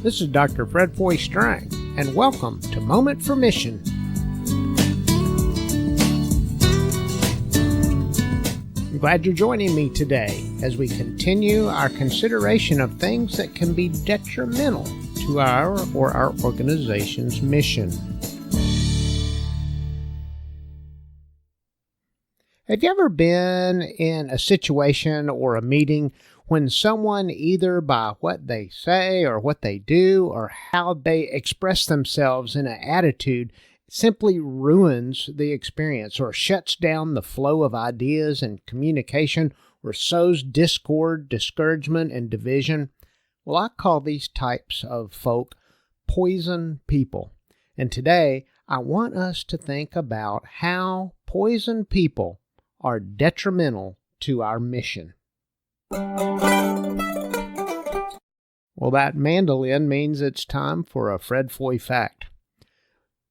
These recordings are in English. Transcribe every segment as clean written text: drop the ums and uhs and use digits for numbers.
This is Dr. Fred Foy Strang, and welcome to Moment for Mission. I'm glad you're joining me today as we continue our consideration of things that can be detrimental to our or our organization's mission. Have you ever been in a situation or a meeting when someone, either by what they say or what they do or how they express themselves in an attitude, simply ruins the experience or shuts down the flow of ideas and communication or sows discord, discouragement, and division? Well, I call these types of folk poison people. And today, I want us to think about how poison people are detrimental to our mission. Well, that mandolin means it's time for a Fred Foy fact.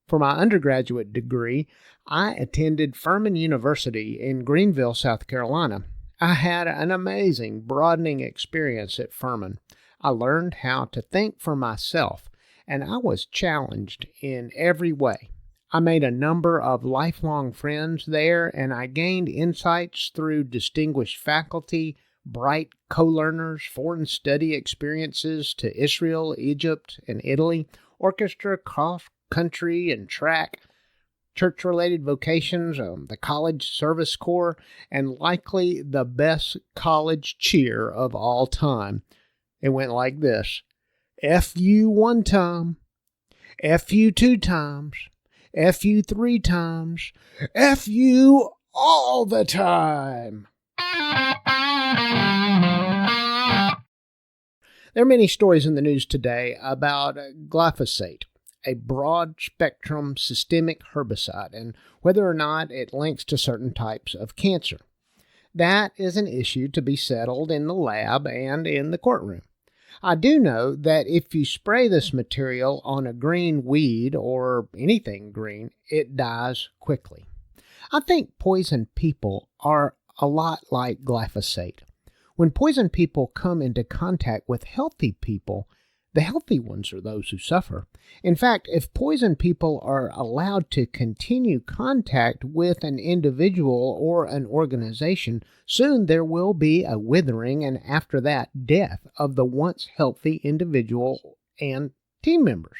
For my undergraduate degree, I attended Furman University in Greenville, South Carolina. I had an amazing, broadening experience at Furman. I learned how to think for myself, and I was challenged in every way. I made a number of lifelong friends there, and I gained insights through distinguished faculty, bright co-learners, foreign study experiences to Israel, Egypt, and Italy, orchestra, cross-country, and track, church-related vocations, the college service corps, and likely the best college cheer of all time. It went like this: F you one time, F you two times, F you three times, F you all the time. There are many stories in the news today about glyphosate, a broad-spectrum systemic herbicide, and whether or not it links to certain types of cancer. That is an issue to be settled in the lab and in the courtroom. I do know that if you spray this material on a green weed or anything green, it dies quickly. I think poison people are a lot like glyphosate. When poison people come into contact with healthy people, the healthy ones are those who suffer. In fact, if poison people are allowed to continue contact with an individual or an organization, soon there will be a withering and after that, death of the once healthy individual and team members.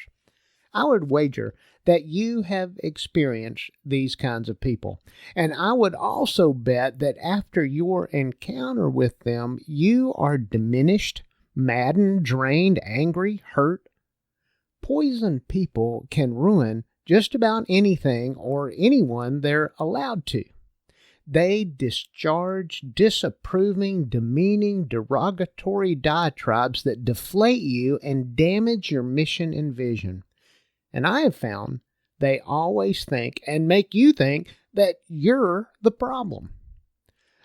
I would wager that you have experienced these kinds of people. And I would also bet that after your encounter with them, you are diminished, maddened, drained, angry, hurt. Poison people can ruin just about anything or anyone they're allowed to. They discharge disapproving, demeaning, derogatory diatribes that deflate you and damage your mission and vision. And I have found they always think and make you think that you're the problem.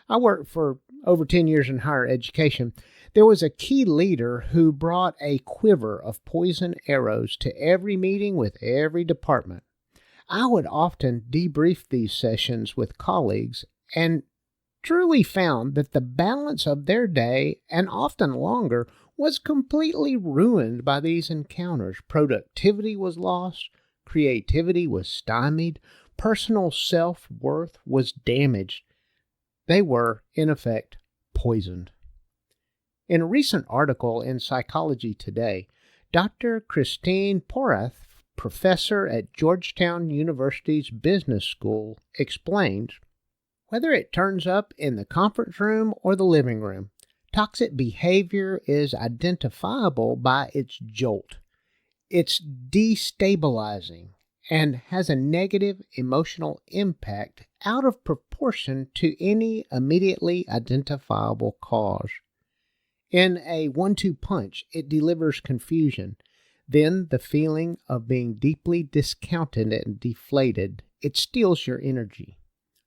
I worked for over 10 years in higher education. There was a key leader who brought a quiver of poison arrows to every meeting with every department. I would often debrief these sessions with colleagues and truly found that the balance of their day, and often longer, was completely ruined by these encounters. Productivity was lost, creativity was stymied, personal self-worth was damaged. They were, in effect, poisoned. In a recent article in Psychology Today, Dr. Christine Porath, professor at Georgetown University's Business School, explains, whether it turns up in the conference room or the living room, toxic behavior is identifiable by its jolt. It's destabilizing and has a negative emotional impact out of proportion to any immediately identifiable cause. In a 1-2 punch, it delivers confusion, then the feeling of being deeply discounted and deflated. It steals your energy.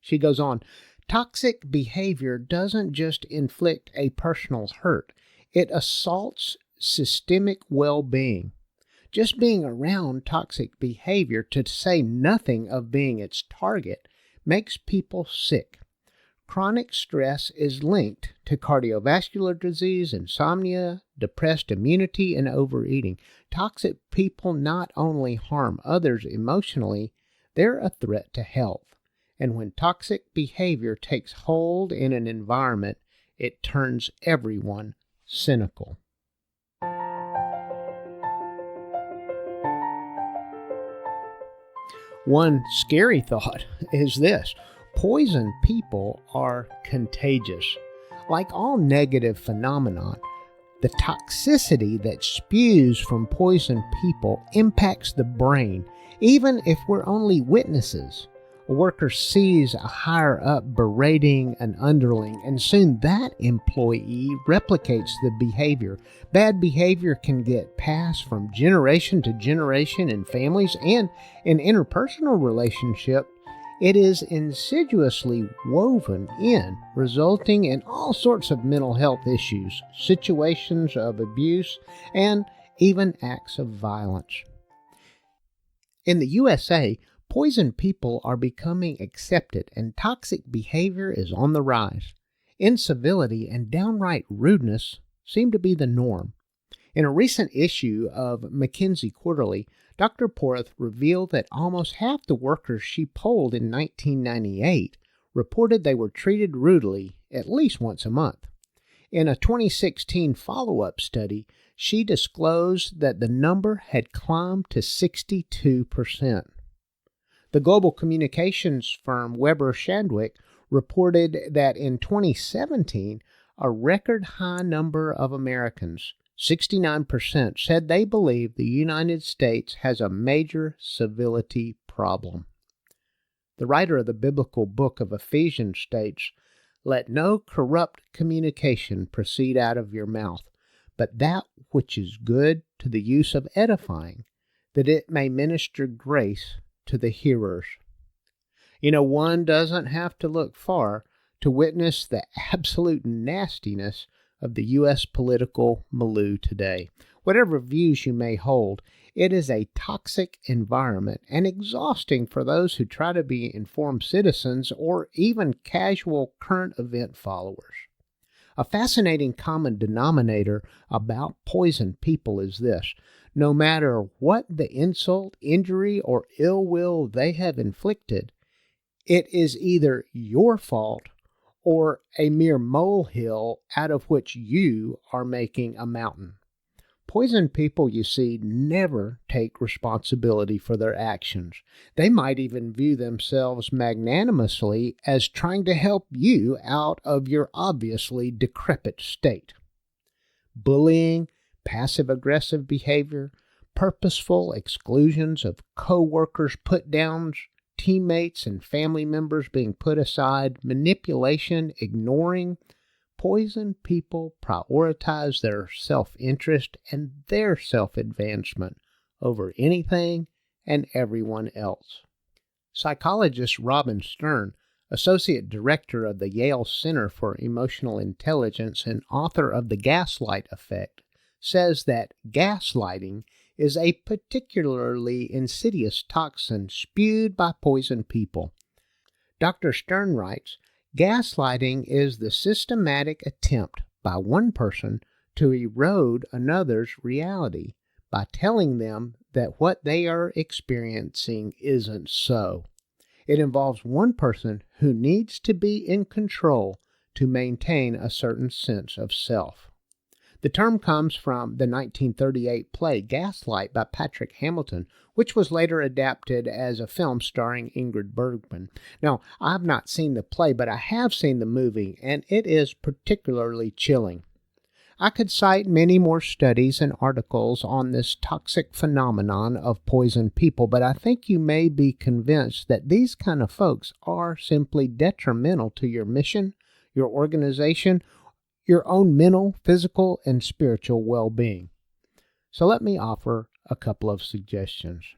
She goes on, toxic behavior doesn't just inflict a personal hurt. It assaults systemic well-being. Just being around toxic behavior, to say nothing of being its target, makes people sick. chronic stress is linked to cardiovascular disease, insomnia, depressed immunity, and overeating. Toxic people not only harm others emotionally, they're a threat to health. And when toxic behavior takes hold in an environment, it turns everyone cynical. One scary thought is this: poison people are contagious. Like all negative phenomenon, the toxicity that spews from poisoned people impacts the brain, even if we're only witnesses. A worker sees a higher up berating an underling, and soon that employee replicates the behavior. Bad behavior can get passed from generation to generation in families and in interpersonal relationships. It is insidiously woven in, resulting in all sorts of mental health issues, situations of abuse, and even acts of violence. In the USA, poisoned people are becoming accepted, and toxic behavior is on the rise. Incivility and downright rudeness seem to be the norm. In a recent issue of McKinsey Quarterly, Dr. Porth revealed that almost half the workers she polled in 1998 reported they were treated rudely at least once a month. In a 2016 follow-up study, she disclosed that the number had climbed to 62%. The global communications firm Weber Shandwick reported that in 2017, a record high number of Americans, 69%, said they believe the United States has a major civility problem. The writer of the biblical book of Ephesians states, "Let no corrupt communication proceed out of your mouth, but that which is good to the use of edifying, that it may minister grace to the hearers." One doesn't have to look far to witness the absolute nastiness of the U.S. political milieu today. Whatever views you may hold, it is a toxic environment and exhausting for those who try to be informed citizens or even casual current event followers. A fascinating common denominator about poisoned people is this: no matter what the insult, injury, or ill will they have inflicted, it is either your fault or a mere molehill out of which you are making a mountain. Poisoned people, you see, never take responsibility for their actions. They might even view themselves magnanimously as trying to help you out of your obviously decrepit state. Bullying, passive-aggressive behavior, purposeful exclusions of co-workers' put-downs, teammates and family members being put aside, manipulation, ignoring. Poisoned people prioritize their self-interest and their self-advancement over anything and everyone else. Psychologist Robin Stern, Associate Director of the Yale Center for Emotional Intelligence and author of The Gaslight Effect, says that gaslighting is a particularly insidious toxin spewed by poisoned people. Dr. Stern writes, "Gaslighting is the systematic attempt by one person to erode another's reality by telling them that what they are experiencing isn't so. It involves one person who needs to be in control to maintain a certain sense of self." The term comes from the 1938 play Gaslight by Patrick Hamilton, which was later adapted as a film starring Ingrid Bergman. Now, I've not seen the play, but I have seen the movie, and it is particularly chilling. I could cite many more studies and articles on this toxic phenomenon of poisoned people, but I think you may be convinced that these kind of folks are simply detrimental to your mission, your organization, your own mental, physical, and spiritual well-being. So let me offer a couple of suggestions.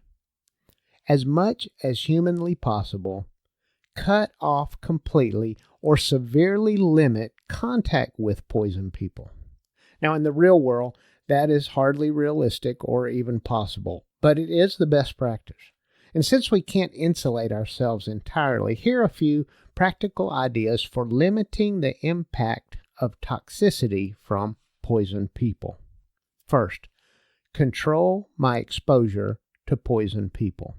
As much as humanly possible, cut off completely or severely limit contact with poisoned people. Now, in the real world, that is hardly realistic or even possible, but it is the best practice. And since we can't insulate ourselves entirely, here are a few practical ideas for limiting the impact of toxicity from poisoned people. First, control my exposure to poisoned people.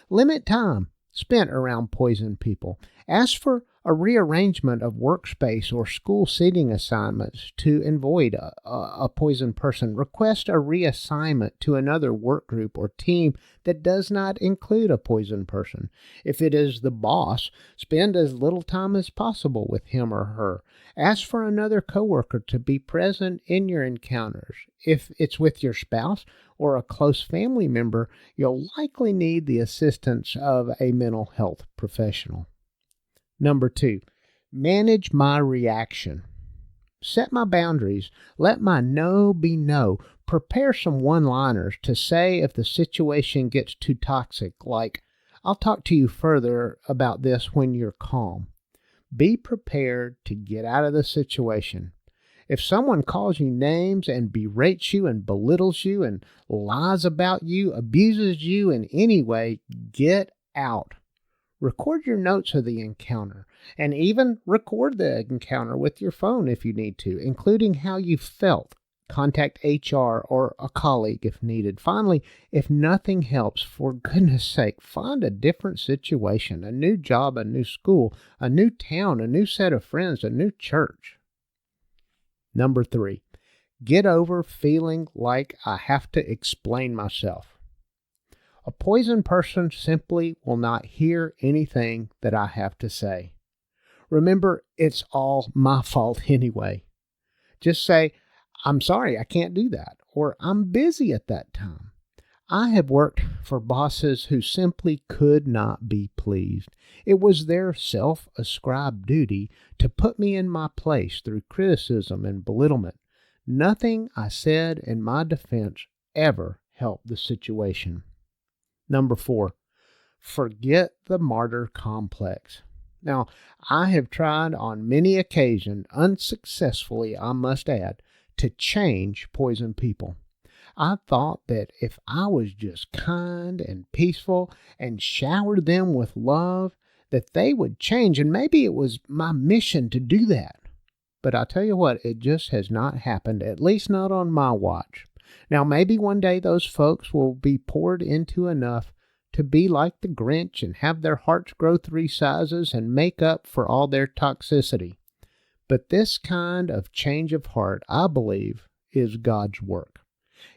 Limit time spent around poisoned people. Ask for a rearrangement of workspace or school seating assignments to avoid a poisoned person. Request a reassignment to another work group or team that does not include a poisoned person. If it is the boss, spend as little time as possible with him or her. Ask for another coworker to be present in your encounters. If it's with your spouse or a close family member, you'll likely need the assistance of a mental health professional. Number 2, manage my reaction. Set my boundaries. Let my no be no. Prepare some one-liners to say if the situation gets too toxic, like, I'll talk to you further about this when you're calm. Be prepared to get out of the situation. If someone calls you names and berates you and belittles you and lies about you, abuses you in any way, get out. Record your notes of the encounter, and even record the encounter with your phone if you need to, including how you felt. Contact HR or a colleague if needed. Finally, if nothing helps, for goodness sake, find a different situation, a new job, a new school, a new town, a new set of friends, a new church. Number 3, get over feeling like I have to explain myself. A poisoned person simply will not hear anything that I have to say. Remember, it's all my fault anyway. Just say, I'm sorry, I can't do that, or I'm busy at that time. I have worked for bosses who simply could not be pleased. It was their self-ascribed duty to put me in my place through criticism and belittlement. Nothing I said in my defense ever helped the situation. Number 4, forget the martyr complex. Now, I have tried on many occasions, unsuccessfully I must add, to change poisoned people. I thought that if I was just kind and peaceful and showered them with love, that they would change, and maybe it was my mission to do that. But I tell you what, it just has not happened, at least not on my watch. Now, maybe one day those folks will be poured into enough to be like the Grinch and have their hearts grow 3 sizes and make up for all their toxicity. But this kind of change of heart, I believe, is God's work.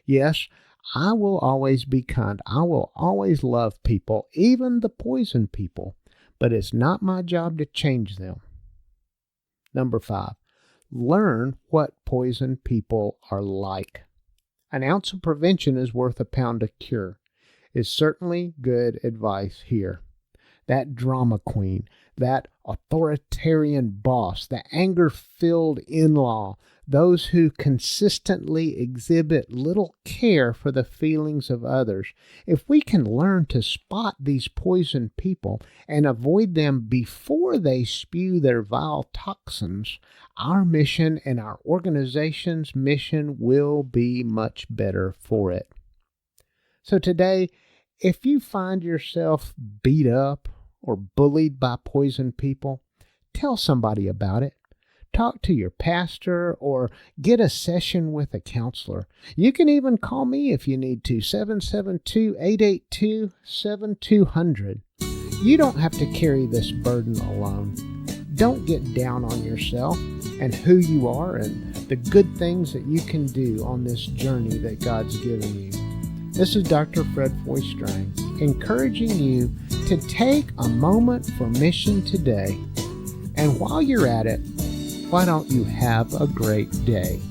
Yes, I will always be kind. I will always love people, even the poisoned people, but it's not my job to change them. Number 5, learn what poisoned people are like. An ounce of prevention is worth a pound of cure is certainly good advice here. That drama queen, that authoritarian boss, the anger-filled in-law, those who consistently exhibit little care for the feelings of others. If we can learn to spot these poisoned people and avoid them before they spew their vile toxins, our mission and our organization's mission will be much better for it. So today, if you find yourself beat up or bullied by poisoned people, tell somebody about it. Talk to your pastor or get a session with a counselor. You can even call me if you need to, 772-882-7200. You don't have to carry this burden alone. Don't get down on yourself and who you are and the good things that you can do on this journey that God's given you. This is Dr. Fred Foy Strang, encouraging you to take a moment for mission today. And while you're at it, why don't you have a great day?